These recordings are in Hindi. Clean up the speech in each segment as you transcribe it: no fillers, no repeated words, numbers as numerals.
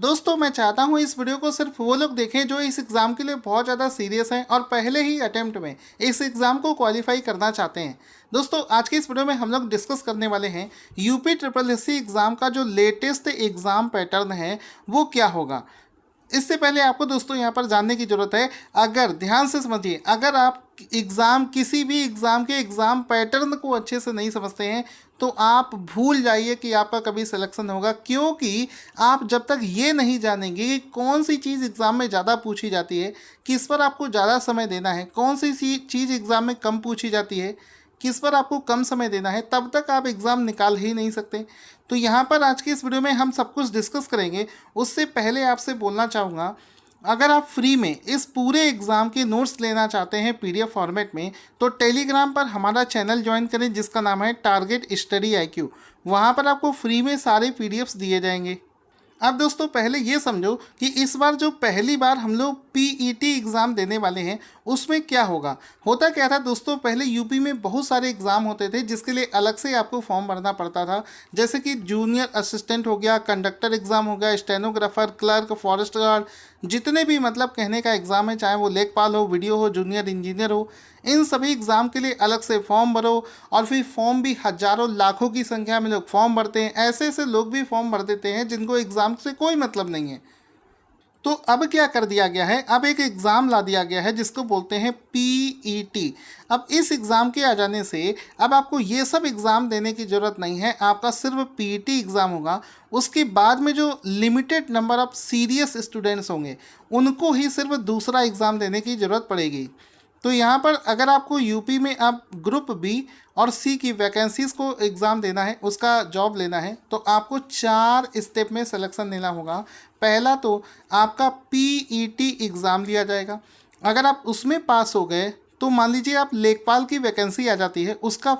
दोस्तों मैं चाहता हूं इस वीडियो को सिर्फ वो लोग देखें जो इस एग्ज़ाम के लिए बहुत ज़्यादा सीरियस हैं और पहले ही अटेम्प्ट में इस एग्ज़ाम को क्वालिफाई करना चाहते हैं। दोस्तों आज के इस वीडियो में हम लोग डिस्कस करने वाले हैं यूपी ट्रिपल एससी एग्ज़ाम का जो लेटेस्ट एग्ज़ाम पैटर्न है वो क्या होगा। इससे पहले आपको दोस्तों यहाँ पर जानने की ज़रूरत है, अगर ध्यान से समझिए, अगर आप एग्ज़ाम किसी भी एग्ज़ाम के एग्ज़ाम पैटर्न को अच्छे से नहीं समझते हैं तो आप भूल जाइए कि आपका कभी सिलेक्शन होगा, क्योंकि आप जब तक ये नहीं जानेंगे कि कौन सी चीज़ एग्ज़ाम में ज़्यादा पूछी जाती है, किस पर आपको ज़्यादा समय देना है, कौन सी चीज़ एग्ज़ाम में कम पूछी जाती है, किस पर आपको कम समय देना है, तब तक आप एग्ज़ाम निकाल ही नहीं सकते। तो यहाँ पर आज की इस वीडियो में हम सब कुछ डिस्कस करेंगे। उससे पहले आपसे बोलना चाहूँगा, अगर आप फ्री में इस पूरे एग्ज़ाम के नोट्स लेना चाहते हैं पीडीएफ फॉर्मेट में, तो टेलीग्राम पर हमारा चैनल ज्वाइन करें जिसका नाम है टारगेट स्टडी IQ। वहाँ पर आपको फ्री में सारे पीडीएफ्स दिए जाएंगे। अब दोस्तों पहले ये समझो कि इस बार जो पहली बार हम लोग पीईटी एग्ज़ाम देने वाले हैं उसमें क्या होगा। होता क्या था दोस्तों, पहले यूपी में बहुत सारे एग्ज़ाम होते थे जिसके लिए अलग से आपको फॉर्म भरना पड़ता था, जैसे कि जूनियर असिस्टेंट हो गया, कंडक्टर एग्ज़ाम हो गया, स्टेनोग्राफर, क्लर्क, फॉरेस्ट गार्ड, जितने भी मतलब कहने का एग्ज़ाम है, चाहे वो लेखपाल हो, वीडियो हो, जूनियर इंजीनियर हो, इन सभी एग्ज़ाम के लिए अलग से फॉर्म भरो। और फिर फॉर्म भी हज़ारों लाखों की संख्या में लोग फॉर्म भरते हैं। ऐसे ऐसे लोग भी फॉर्म भर देते हैं जिनको एग्ज़ाम से कोई मतलब नहीं है। तो अब क्या कर दिया गया है, अब एक एग्ज़ाम ला दिया गया है जिसको बोलते हैं पीईटी। अब इस एग्ज़ाम के आ जाने से अब आपको ये सब एग्ज़ाम देने की ज़रूरत नहीं है, आपका सिर्फ पीईटी एग्ज़ाम होगा। उसके बाद में जो limited number of serious students होंगे उनको ही सिर्फ दूसरा एग्ज़ाम देने की ज़रूरत पड़ेगी। तो यहाँ पर अगर आपको यूपी में अब ग्रुप बी और सी की वैकेंसीज़ को एग्ज़ाम देना है, उसका जॉब लेना है, तो आपको 4 स्टेप में सिलेक्शन लेना होगा। पहला तो आपका पीईटी एग्ज़ाम लिया जाएगा। अगर आप उसमें पास हो गए तो मान लीजिए आप लेखपाल की वैकेंसी आ जाती है, उसका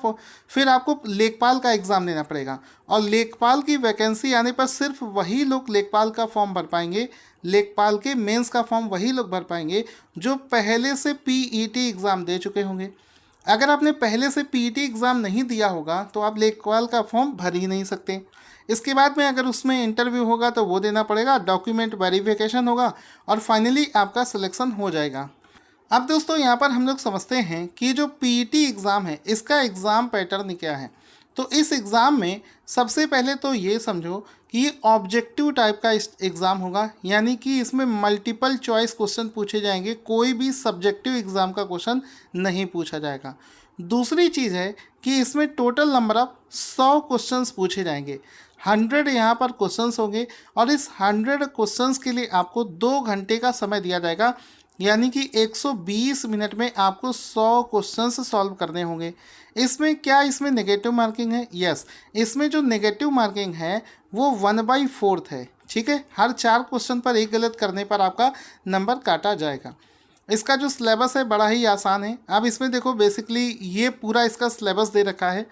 फिर आपको लेखपाल का एग्ज़ाम देना पड़ेगा। और लेखपाल की वैकेंसी आने पर सिर्फ वही लोग लेखपाल का फॉर्म भर पाएंगे, लेखपाल के मेंस का फॉर्म वही लोग भर पाएंगे जो पहले से पीईटी एग्ज़ाम दे चुके होंगे। अगर आपने पहले से पीईटी एग्ज़ाम नहीं दिया होगा तो आप लेखपाल का फॉर्म भर ही नहीं सकते। इसके बाद में अगर उसमें इंटरव्यू होगा तो वो देना पड़ेगा, डॉक्यूमेंट वेरिफिकेशन होगा और फाइनली आपका सिलेक्शन हो जाएगा। अब दोस्तों यहाँ पर हम लोग समझते हैं कि जो पीईटी एग्ज़ाम है इसका एग्ज़ाम पैटर्न क्या है। तो इस एग्ज़ाम में सबसे पहले तो ये समझो कि ये ऑब्जेक्टिव टाइप का एग्ज़ाम होगा, यानी कि इसमें मल्टीपल चॉइस क्वेश्चन पूछे जाएंगे, कोई भी सब्जेक्टिव एग्ज़ाम का क्वेश्चन नहीं पूछा जाएगा। दूसरी चीज़ है कि इसमें टोटल नंबर ऑफ 100 क्वेश्चंस पूछे जाएंगे। 100 यहाँ पर क्वेश्चंस होंगे और इस 100 क्वेश्चंस के लिए आपको 2 घंटे का समय दिया जाएगा, यानी कि 120 मिनट में आपको 100 क्वेश्चंस सॉल्व करने होंगे। इसमें क्या, इसमें नेगेटिव मार्किंग है? यस, इसमें जो नेगेटिव मार्किंग है वो 1/4 है। ठीक है, हर 4 क्वेश्चन पर एक गलत करने पर आपका नंबर काटा जाएगा। इसका जो सिलेबस है बड़ा ही आसान है। अब इसमें देखो, बेसिकली ये पूरा इसका सिलेबस दे रखा है।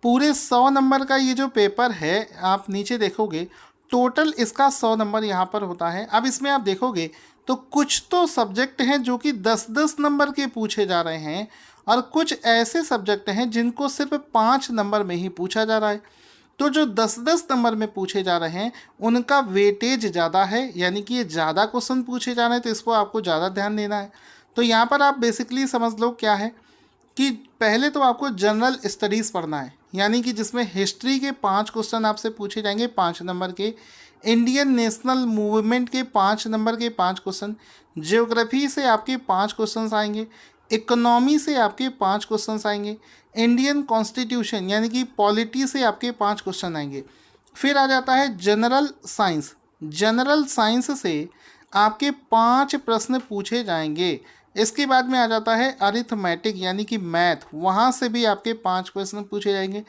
पूरे 100 नंबर का ये जो पेपर है, आप नीचे देखोगे टोटल इसका 100 नंबर यहाँ पर होता है। अब इसमें आप देखोगे तो कुछ तो सब्जेक्ट हैं जो कि 10-10 नंबर के पूछे जा रहे हैं और कुछ ऐसे सब्जेक्ट हैं जिनको सिर्फ 5 नंबर में ही पूछा जा रहा है। तो जो 10-10 नंबर में पूछे जा रहे हैं उनका वेटेज ज़्यादा है, यानी कि ये ज़्यादा क्वेश्चन पूछे जा रहे हैं, तो इसको आपको ज़्यादा ध्यान देना है। तो यहाँ पर आप बेसिकली समझ लो क्या है कि पहले तो आपको जनरल स्टडीज़ पढ़ना है, यानी कि जिसमें हिस्ट्री के 5 क्वेश्चन आपसे पूछे जाएंगे 5 नंबर के, इंडियन नेशनल मूवमेंट के 5 नंबर के 5 क्वेश्चन, ज्योग्राफी से आपके 5 क्वेश्चंस आएंगे, इकोनॉमी से आपके 5 क्वेश्चंस आएंगे, इंडियन कॉन्स्टिट्यूशन यानी कि पॉलिटी से आपके 5 क्वेश्चन आएंगे। फिर आ जाता है जनरल साइंस। जनरल साइंस से आपके 5 प्रश्न पूछे जाएंगे। इसके बाद में आ जाता है अरिथमेटिक यानी कि मैथ, वहाँ से भी आपके 5 प्रश्न पूछे जाएंगे।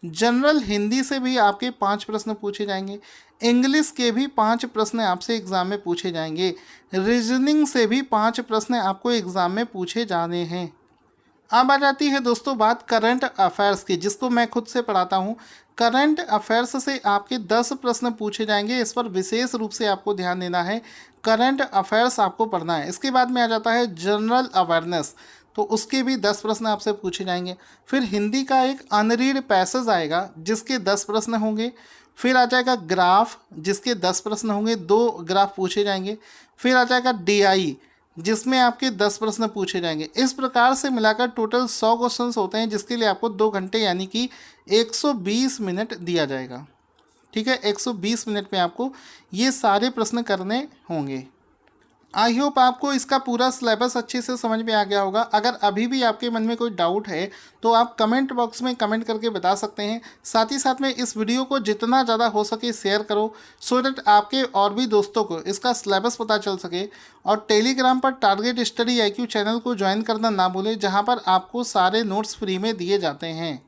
जनरल हिंदी से भी आपके 5 प्रश्न पूछे जाएंगे। इंग्लिश के भी 5 प्रश्न आपसे एग्ज़ाम में पूछे जाएंगे। रीजनिंग से भी 5 प्रश्न आपको एग्ज़ाम में पूछे जाने हैं। अब आ जाती है दोस्तों बात करंट अफेयर्स की, जिसको मैं खुद से पढ़ाता हूँ। करंट अफेयर्स से आपके 10 प्रश्न पूछे जाएंगे, इस पर विशेष रूप से आपको ध्यान देना है। करंट अफेयर्स आपको पढ़ना है। इसके बाद में आ जाता है जनरल अवेयरनेस, तो उसके भी 10 प्रश्न आपसे पूछे जाएंगे। फिर हिंदी का एक अनरीड पैसेज आएगा जिसके 10 प्रश्न होंगे। फिर आ जाएगा ग्राफ जिसके 10 प्रश्न होंगे, 2 ग्राफ पूछे जाएंगे। फिर आ जाएगा डीआई जिसमें आपके 10 प्रश्न पूछे जाएंगे। इस प्रकार से मिलाकर टोटल 100 क्वेश्चंस होते हैं जिसके लिए आपको 2 घंटे यानी कि 120 मिनट दिया जाएगा। ठीक है, 120 मिनट में आपको ये सारे प्रश्न करने होंगे। आई होप आपको इसका पूरा सिलेबस अच्छे से समझ में आ गया होगा। अगर अभी भी आपके मन में कोई डाउट है तो आप कमेंट बॉक्स में कमेंट करके बता सकते हैं। साथ ही साथ में इस वीडियो को जितना ज़्यादा हो सके शेयर करो सो दैट आपके और भी दोस्तों को इसका सिलेबस पता चल सके। और टेलीग्राम पर टारगेट स्टडी IQ चैनल को ज्वाइन करना ना भूलें, जहाँ पर आपको सारे नोट्स फ्री में दिए जाते हैं।